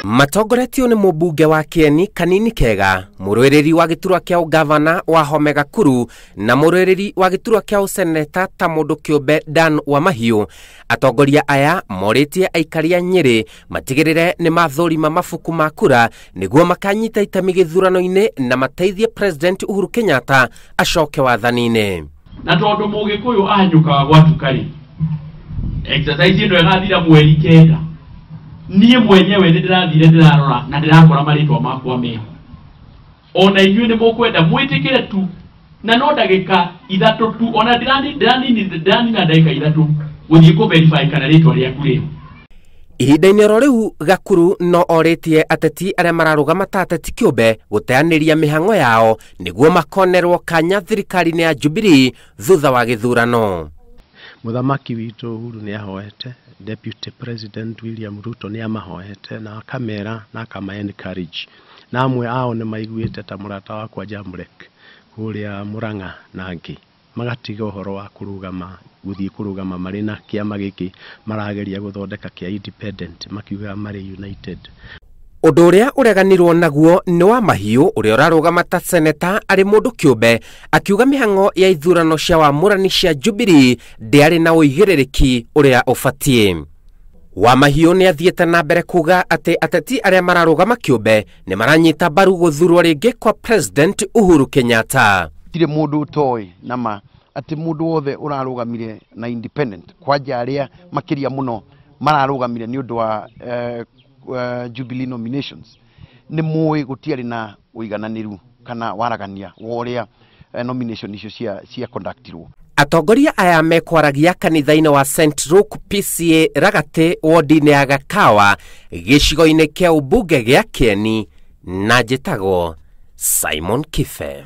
Matongoretio ni mubunge wa Kieni Kanini Kega, murwereri wa giturwa kia ugavana wa Home Gakuru na murwereri wa giturwa kia useneta ta mundu kiumbe Dan Wamahiu. Atongoria aya moritie aikaria Nyeri matigirire ni mathurima mafuku ma kura niguo makanyita itemi githurano-ini na mateithie President Uhuru Kenyatta acoke wathanine. Na tondu mugikuyu anyuka gwatu kari exercise ino igathira mweri kenda niĩ mwenyewe ndirathire ndirarora na ndirakora maritwa makwa meho. Ona inyuĩ nĩ mũkwenda mwĩtĩkĩre tu na no ndagĩka ithatũ tu, ona ndiranina ndagĩka ithatũ gũthiĩ kũverify kana rĩtwa rĩaku rĩho. Ihinda-inĩ oro rĩu Gakuru no oritie ateti arĩa mararũgama ta ateti kĩũmbe gũteanĩria mĩhang'o yao nĩguo makonerwo kanya thirikari-inĩ ya Jubilee thutha wa gĩthurano. Muthamaki witu Uhuru ni ahoete, Deputy President William Ruto ni amahoete na akamera na akama encourage. Na amwe ao ni maiguite ta murata wakwa Jamrek kuria Murang'a na angi magatiga uhoro wa kurugama guthii kurugama mari na kiama giki marageria guthondeka kia independent makiuga mari united. Undu uria ureganirwo naguo ni Wamahiu uria urarugama ta seneta ari mundu kiumbe akiuga mihang'o ya ithurano cia wamũrani cia Jubilee ndiari na uigĩrĩrĩki uria ubatie. Wamahiu ni athiĩte na mbere kuga ati ateti aria mararugama kiumbe ni maranyita mbaru guthurwo ringi kwa President Uhuru Kenyatta. Tire mundu utoi nama ati mundu wothe urarugamire na independent kwanja aria makiria muno mararugamire ni undu wa Jubilee nominations ni muwi gutiari na uigananiru kana waragania woria nomination icio cia conductirwo. Atongoria aya mekwaragia kanitha-inĩ wa St Luke PCA Ragate wodi-inĩ ya Gakawa gĩcigo-inĩ kia ubunge gĩa Kieni na njĩtagwo Simon Kife.